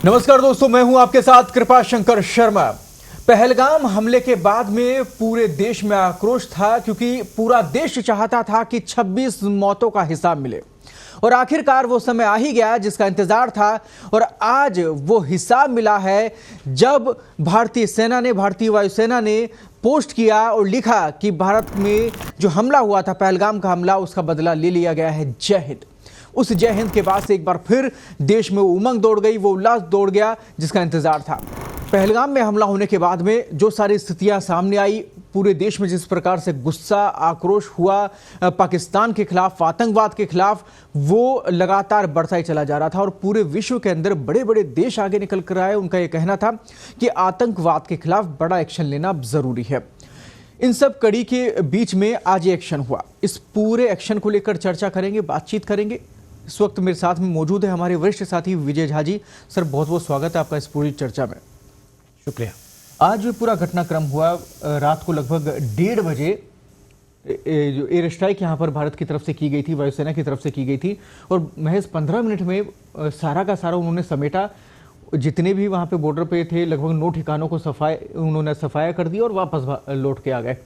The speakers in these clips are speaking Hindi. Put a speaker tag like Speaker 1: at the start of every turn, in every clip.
Speaker 1: नमस्कार दोस्तों, मैं हूं आपके साथ कृपा शंकर शर्मा। पहलगाम हमले के बाद में पूरे देश में आक्रोश था, क्योंकि पूरा देश चाहता था कि 26 मौतों का हिसाब मिले और आखिरकार वो समय आ ही गया जिसका इंतजार था। और आज वो हिसाब मिला है जब भारतीय वायुसेना ने पोस्ट किया और लिखा कि भारत में जो हमला हुआ था, पहलगाम का हमला, उसका बदला ले लिया गया है। जय हिंद। उस जय हिंद के बाद से एक बार फिर देश में उमंग दौड़ गई, वो उल्लास दौड़ गया जिसका इंतजार था। पहलगाम में हमला होने के बाद में जो सारी स्थितियां सामने आई, पूरे देश में जिस प्रकार से गुस्सा, आक्रोश हुआ पाकिस्तान के खिलाफ, आतंकवाद के खिलाफ, वो लगातार बढ़ता ही चला जा रहा था। और पूरे विश्व के अंदर बड़े बड़े देश आगे निकल कर आए। उनका यह कहना था कि आतंकवाद के खिलाफ बड़ा एक्शन लेना जरूरी है। इन सब कड़ी के बीच में आज ये एक्शन हुआ। इस पूरे एक्शन को लेकर चर्चा करेंगे, बातचीत करेंगे। इस वक्त मेरे साथ में मौजूद है हमारे वरिष्ठ साथी विजय झा जी। सर, बहुत बहुत स्वागत है आपका इस पूरी चर्चा में।
Speaker 2: शुक्रिया।
Speaker 1: आज पूरा घटनाक्रम हुआ रात को लगभग 1:30 बजे। जो एयर स्ट्राइक यहाँ पर भारत की तरफ से की गई थी, वायुसेना की तरफ से की गई थी, और महज 15 मिनट में सारा का सारा उन्होंने समेटा। जितने भी वहाँ पे बॉर्डर पे थे, लगभग 9 ठिकानों को उन्होंने सफाया कर दिया और वापस लौट के आ गए।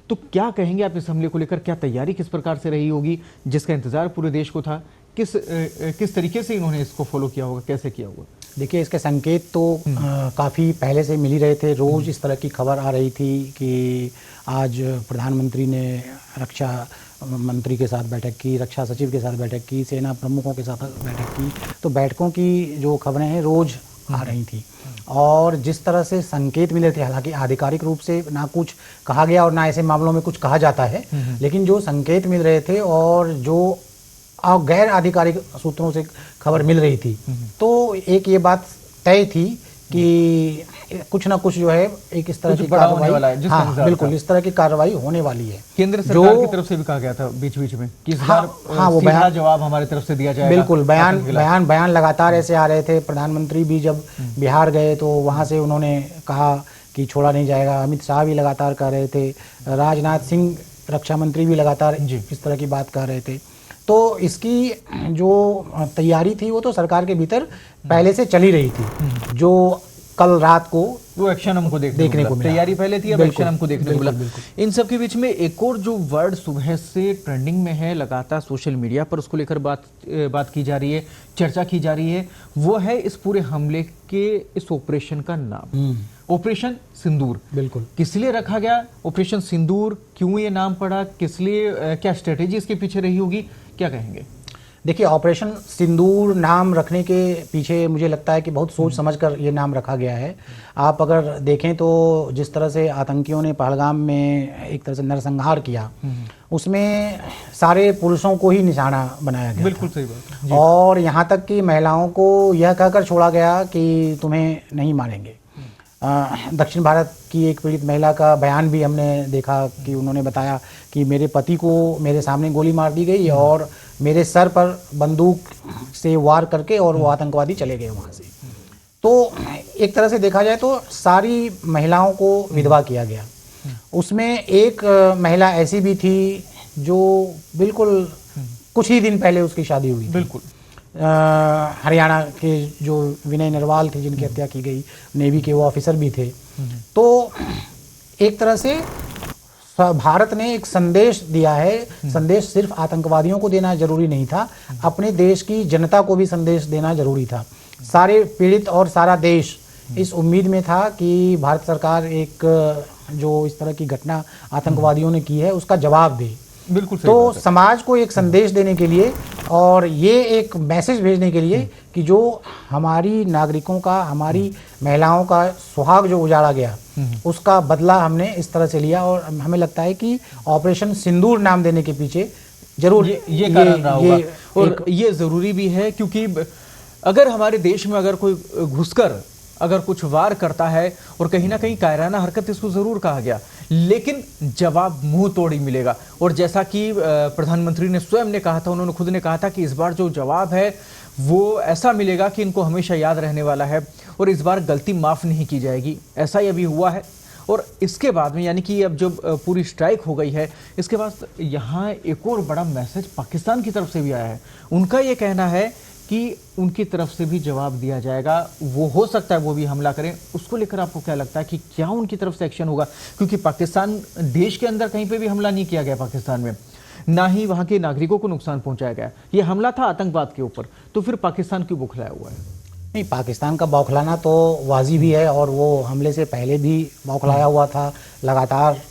Speaker 1: तो क्या कहेंगे आप इस हमले को लेकर? क्या तैयारी किस प्रकार से रही होगी, जिसका इंतजार पूरे देश को था? किस तरीके से इन्होंने इसको फॉलो किया होगा, कैसे किया होगा?
Speaker 2: देखिए, इसके संकेत तो काफ़ी पहले से मिल ही रहे थे। रोज़ इस तरह की खबर आ रही थी कि आज प्रधानमंत्री ने रक्षा मंत्री के साथ बैठक की, रक्षा सचिव के साथ बैठक की, सेना प्रमुखों के साथ बैठक की। तो बैठकों की जो खबरें हैं रोज़ आ रही थी और जिस तरह से संकेत मिले थे, हालांकि आधिकारिक रूप से ना कुछ कहा गया और ना ऐसे मामलों में कुछ कहा जाता है, लेकिन जो संकेत मिल रहे थे और जो गैर आधिकारिक सूत्रों से खबर मिल रही थी, तो एक ये बात तय थी कि कुछ ना कुछ जो है एक इस तरह की कार्रवाई, हाँ बिल्कुल, इस तरह की कार्रवाई होने वाली है।
Speaker 1: केंद्र सरकार की तरफ से भी कहा गया था बीच बीच में कि इस बार वो सीधा जवाब हमारी तरफ से दिया जाएगा।
Speaker 2: बिल्कुल, बयान लगातार ऐसे आ रहे थे। प्रधानमंत्री भी जब बिहार गए तो वहाँ से उन्होंने कहा कि छोड़ा नहीं जाएगा। अमित शाह भी लगातार कह रहे थे, राजनाथ सिंह रक्षा मंत्री भी लगातार इस तरह की बात कह रहे थे। तो इसकी जो तैयारी थी वो तो सरकार के भीतर पहले से चली रही थी। जो कल रात को
Speaker 1: वो एक्शन हमको देखने को मिला। तैयारी पहले थी, अब एक्शन हमको देखने को मिला। इन सब के बीच में एक और जो वर्ड सुबह से ट्रेंडिंग में है, लगातार सोशल मीडिया पर उसको लेकर बात की जा रही है, चर्चा की जा रही है, वो है इस पूरे हमले के इस ऑपरेशन का नाम, ऑपरेशन सिंदूर।
Speaker 2: बिल्कुल।
Speaker 1: किस लिए रखा गया ऑपरेशन सिंदूर? क्यों ये नाम पड़ा? किस लिए, क्या स्ट्रेटेजी इसके पीछे रही होगी? क्या कहेंगे?
Speaker 2: देखिए, ऑपरेशन सिंदूर नाम रखने के पीछे मुझे लगता है कि बहुत सोच समझकर ये नाम रखा गया है। आप अगर देखें तो जिस तरह से आतंकियों ने पहलगाम में एक तरह से नरसंहार किया, उसमें सारे पुरुषों को ही निशाना बनाया गया।
Speaker 1: बिल्कुल सही बात।
Speaker 2: और यहाँ तक कि महिलाओं को यह कहकर छोड़ा गया कि तुम्हें नहीं मारेंगे। दक्षिण भारत की एक पीड़ित महिला का बयान भी हमने देखा कि उन्होंने बताया कि मेरे पति को मेरे सामने गोली मार दी गई और मेरे सर पर बंदूक से वार करके और वो आतंकवादी चले गए वहाँ से। तो एक तरह से देखा जाए तो सारी महिलाओं को विधवा किया गया। उसमें एक महिला ऐसी भी थी जो बिल्कुल कुछ ही दिन पहले उसकी शादी हुई।
Speaker 1: बिल्कुल।
Speaker 2: हरियाणा के जो विनय नरवाल थे जिनकी हत्या की गई, नेवी के वो ऑफिसर भी थे। तो एक तरह से भारत ने एक संदेश दिया है। संदेश सिर्फ आतंकवादियों को देना जरूरी नहीं था, अपने देश की जनता को भी संदेश देना जरूरी था। सारे पीड़ित और सारा देश इस उम्मीद में था कि भारत सरकार एक जो इस तरह की घटना आतंकवादियों ने की है उसका जवाब दे।
Speaker 1: बिल्कुल।
Speaker 2: तो समाज को एक संदेश देने के लिए और ये एक मैसेज भेजने के लिए कि जो हमारी नागरिकों का, हमारी महिलाओं का सुहाग जो उजाड़ा गया, उसका बदला हमने इस तरह से लिया। और हमें लगता है कि ऑपरेशन सिंदूर नाम देने के पीछे जरूर
Speaker 1: ये कारण रहा होगा। और ये जरूरी भी है, क्योंकि अगर हमारे देश में अगर कोई घुसकर अगर कुछ वार करता है और कहीं ना कहीं कायराना हरकत, इसको जरूर कहा गया, लेकिन जवाब मुंह तोड़ी मिलेगा। और जैसा कि प्रधानमंत्री ने स्वयं ने कहा था, उन्होंने खुद ने कहा था कि इस बार जो जवाब है वो ऐसा मिलेगा कि इनको हमेशा याद रहने वाला है और इस बार गलती माफ नहीं की जाएगी। ऐसा ही अभी हुआ है। और इसके बाद में, यानी कि अब जब पूरी स्ट्राइक हो गई है, इसके बाद यहाँ एक और बड़ा मैसेज पाकिस्तान की तरफ से भी आया है। उनका ये कहना है कि उनकी तरफ से भी जवाब दिया जाएगा, वो हो सकता है वो भी हमला करें, उसको लेकर आपको क्या लगता है कि क्या उनकी तरफ से एक्शन होगा? क्योंकि पाकिस्तान देश के अंदर कहीं पे भी हमला नहीं किया गया पाकिस्तान में, ना ही वहां के नागरिकों को नुकसान पहुंचाया गया। ये हमला था आतंकवाद के ऊपर, तो फिर पाकिस्तान क्यों बौखलाया हुआ है?
Speaker 2: नहीं, पाकिस्तान का बौखलाना तो वाजिब ही है और वो हमले से पहले भी बौखलाया हुआ था लगातार।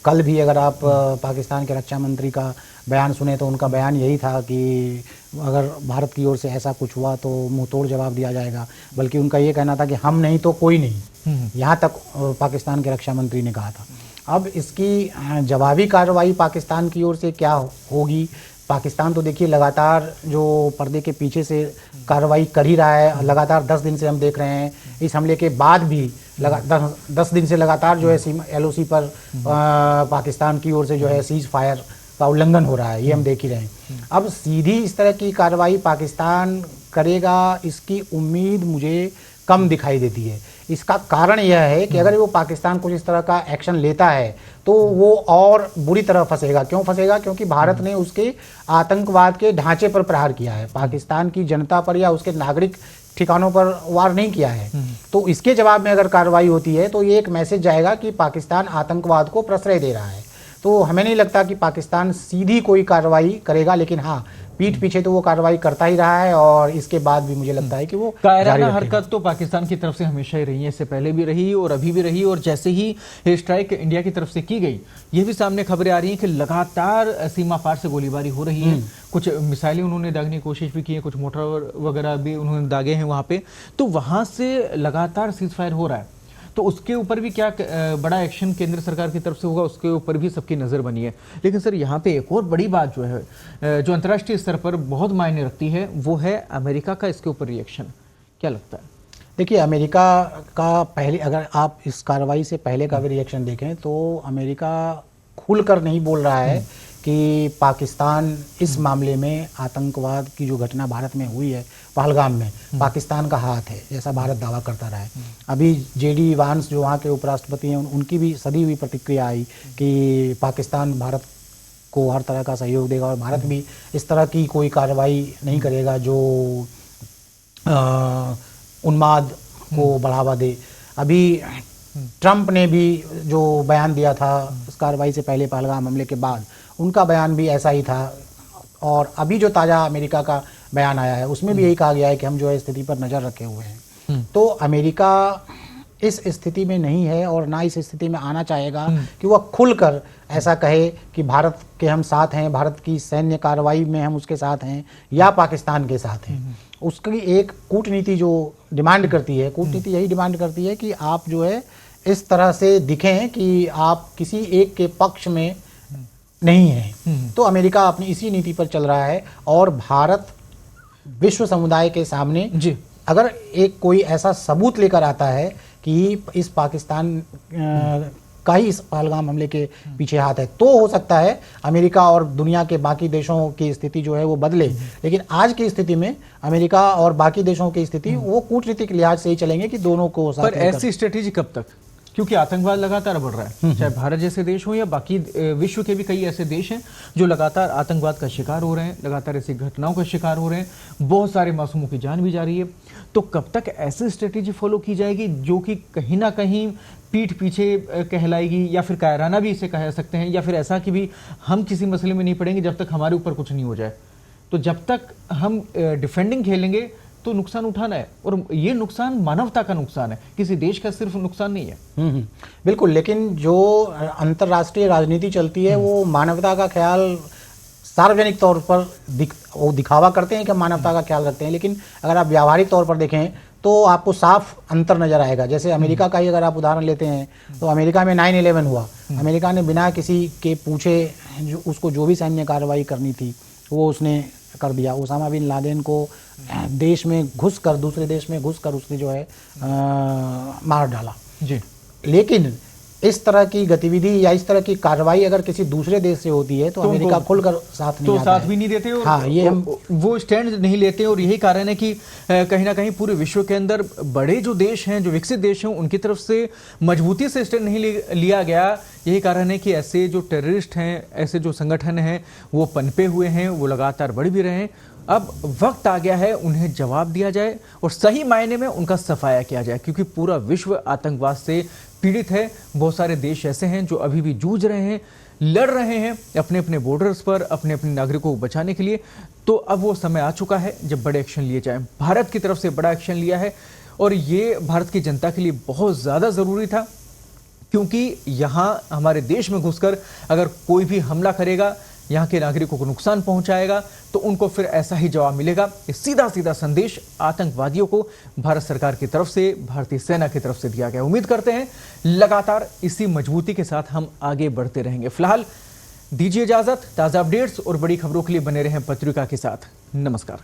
Speaker 2: कल भी अगर आप पाकिस्तान के रक्षा मंत्री का बयान सुने तो उनका बयान यही था कि अगर भारत की ओर से ऐसा कुछ हुआ तो मुंह तोड़ जवाब दिया जाएगा। बल्कि उनका ये कहना था कि हम नहीं तो कोई नहीं, यहाँ तक पाकिस्तान के रक्षा मंत्री ने कहा था। अब इसकी जवाबी कार्रवाई पाकिस्तान की ओर से क्या होगी? पाकिस्तान तो देखिए लगातार जो पर्दे के पीछे से कार्रवाई कर ही रहा है। लगातार 10 दिन से हम देख रहे हैं, इस हमले के बाद भी 10 दिन से लगातार जो है LOC पर पाकिस्तान की ओर से जो है सीज फायर का उल्लंघन हो रहा है, ये हम देख ही रहे हैं। अब सीधी इस तरह की कार्रवाई पाकिस्तान करेगा, इसकी उम्मीद मुझे कम दिखाई देती है। इसका कारण यह है कि अगर वो पाकिस्तान कुछ इस तरह का एक्शन लेता है तो वो और बुरी तरह फंसेगा। क्यों फंसेगा? क्योंकि भारत ने उसके आतंकवाद के ढांचे पर प्रहार किया है, पाकिस्तान की जनता पर या उसके नागरिक ठिकानों पर वार नहीं किया है। तो इसके जवाब में अगर कार्रवाई होती है तो ये एक मैसेज जाएगा कि पाकिस्तान आतंकवाद को प्रश्रय दे रहा है। तो हमें नहीं लगता कि पाकिस्तान सीधी कोई कार्रवाई करेगा, लेकिन हाँ, पीठ पीछे तो वो कार्रवाई करता ही रहा है और इसके बाद भी मुझे लगता है कि वो
Speaker 1: कायराना हरकत तो पाकिस्तान की तरफ से हमेशा ही रही है, इससे पहले भी रही और अभी भी रही। और जैसे ही एयर स्ट्राइक इंडिया की तरफ से की गई, ये भी सामने खबरें आ रही हैं कि लगातार सीमा पार से गोलीबारी हो रही है। कुछ मिसाइलें उन्होंने दागने की कोशिश भी की है, कुछ मोटर वगैरह भी उन्होंने दागे हैं वहां पे, तो वहां से लगातार सीज फायर हो रहा है। तो उसके ऊपर भी क्या बड़ा एक्शन केंद्र सरकार की तरफ से होगा, उसके ऊपर भी सबकी नज़र बनी है। लेकिन सर, यहाँ पे एक और बड़ी बात जो है, जो अंतर्राष्ट्रीय स्तर पर बहुत मायने रखती है, वो है अमेरिका का इसके ऊपर रिएक्शन। क्या लगता है?
Speaker 2: देखिए, अमेरिका का पहले, अगर आप इस कार्रवाई से पहले का भी रिएक्शन देखें तो अमेरिका खुलकर नहीं बोल रहा है कि पाकिस्तान इस मामले में आतंकवाद की जो घटना भारत में हुई है पहलगाम में, पाकिस्तान का हाथ है, जैसा भारत दावा करता रहा है। अभी JD वांस जो वहाँ के उपराष्ट्रपति हैं, उनकी भी सदी हुई प्रतिक्रिया आई कि पाकिस्तान भारत को हर तरह का सहयोग देगा और भारत भी इस तरह की कोई कार्रवाई नहीं करेगा जो उन्माद को बढ़ावा दे। अभी ट्रंप ने भी जो बयान दिया था इस कार्रवाई से पहले पहलगाम हमले के बाद, उनका बयान भी ऐसा ही था। और अभी जो ताज़ा अमेरिका का बयान आया है उसमें भी यही कहा गया है कि हम जो है स्थिति पर नज़र रखे हुए हैं। तो अमेरिका इस स्थिति में नहीं है और ना इस स्थिति में आना चाहेगा कि वह खुलकर ऐसा कहे कि भारत के हम साथ हैं, भारत की सैन्य कार्रवाई में हम उसके साथ हैं या पाकिस्तान के साथ हैं। उसकी एक कूटनीति जो डिमांड करती है, कूटनीति यही डिमांड करती है कि आप जो है इस तरह से दिखें कि आप किसी एक के पक्ष में नहीं है। तो अमेरिका अपनी इसी नीति पर चल रहा है और भारत विश्व समुदाय के सामने जी अगर एक कोई ऐसा सबूत लेकर आता है कि इस पाकिस्तान का ही इस पहलगाम हमले के पीछे हाथ है, तो हो सकता है अमेरिका और दुनिया के बाकी देशों की स्थिति जो है वो बदले। लेकिन आज की स्थिति में अमेरिका और बाकी देशों की स्थिति वो कूटनीतिक लिहाज से ही चलेंगे कि दोनों को साथ।
Speaker 1: पर ऐसी स्ट्रेटेजी कब तक? क्योंकि आतंकवाद लगातार बढ़ रहा है, चाहे भारत जैसे देश हो या बाकी विश्व के भी कई ऐसे देश हैं जो लगातार आतंकवाद का शिकार हो रहे हैं, लगातार ऐसी घटनाओं का शिकार हो रहे हैं, बहुत सारे मासूमों की जान भी जा रही है। तो कब तक ऐसी स्ट्रेटेजी फॉलो की जाएगी जो कि कहीं ना कहीं पीठ पीछे कहलाएगी, या फिर कायराना भी इसे कह सकते हैं, या फिर ऐसा कि भी हम किसी मसले में नहीं पड़ेंगे जब तक हमारे ऊपर कुछ नहीं हो जाए। तो जब तक हम डिफेंडिंग खेलेंगे तो नुकसान उठाना है, और ये नुकसान मानवता का नुकसान है, किसी देश का सिर्फ नुकसान नहीं है।
Speaker 2: बिल्कुल, लेकिन जो अंतर्राष्ट्रीय राजनीति चलती है वो मानवता का ख्याल सार्वजनिक तौर पर वो दिखावा करते हैं कि मानवता का ख्याल रखते हैं, लेकिन अगर आप व्यावहारिक तौर पर देखें तो आपको साफ अंतर नजर आएगा। जैसे अमेरिका का ही अगर आप उदाहरण लेते हैं तो अमेरिका में 9/11 हुआ, अमेरिका ने बिना किसी के पूछे उसको जो भी सैन्य कार्रवाई करनी थी वो उसने कर दिया। ओसामा बिन लादेन को देश में घुसकर, दूसरे देश में घुसकर उसने जो है मार डाला जी। लेकिन इस तरह की गतिविधि या इस तरह की कार्रवाई अगर किसी दूसरे देश से होती है तो अमेरिका खुलकर साथ नहीं आता है।
Speaker 1: भी नहीं देते और
Speaker 2: हाँ, ये हम
Speaker 1: वो स्टैंड नहीं लेते और यही कारण है कि कहीं ना कहीं पूरे विश्व के अंदर बड़े जो देश हैं, जो विकसित देश हैं, उनकी तरफ से मजबूती से स्टैंड नहीं लिया गया। यही कारण है कि ऐसे जो टेररिस्ट हैं, ऐसे जो संगठन हैं, वो पनपे हुए हैं, वो लगातार बढ़ भी रहे हैं। अब वक्त आ गया है उन्हें जवाब दिया जाए और सही मायने में उनका सफाया किया जाए, क्योंकि पूरा विश्व आतंकवाद से पीड़ित है। बहुत सारे देश ऐसे हैं जो अभी भी जूझ रहे हैं, लड़ रहे हैं अपने अपने बॉर्डर्स पर, अपने अपने नागरिकों को बचाने के लिए। तो अब वो समय आ चुका है जब बड़े एक्शन लिए जाएं। भारत की तरफ से बड़ा एक्शन लिया है और ये भारत की जनता के लिए बहुत ज़्यादा ज़रूरी था, क्योंकि यहाँ हमारे देश में घुसकर अगर कोई भी हमला करेगा, यहाँ के नागरिकों को नुकसान पहुंचाएगा, तो उनको फिर ऐसा ही जवाब मिलेगा। ये सीधा सीधा संदेश आतंकवादियों को भारत सरकार की तरफ से, भारतीय सेना की तरफ से दिया गया। उम्मीद करते हैं लगातार इसी मजबूती के साथ हम आगे बढ़ते रहेंगे। फिलहाल दीजिए इजाजत। ताज़ा अपडेट्स और बड़ी खबरों के लिए बने रहें पत्रिका के साथ। नमस्कार।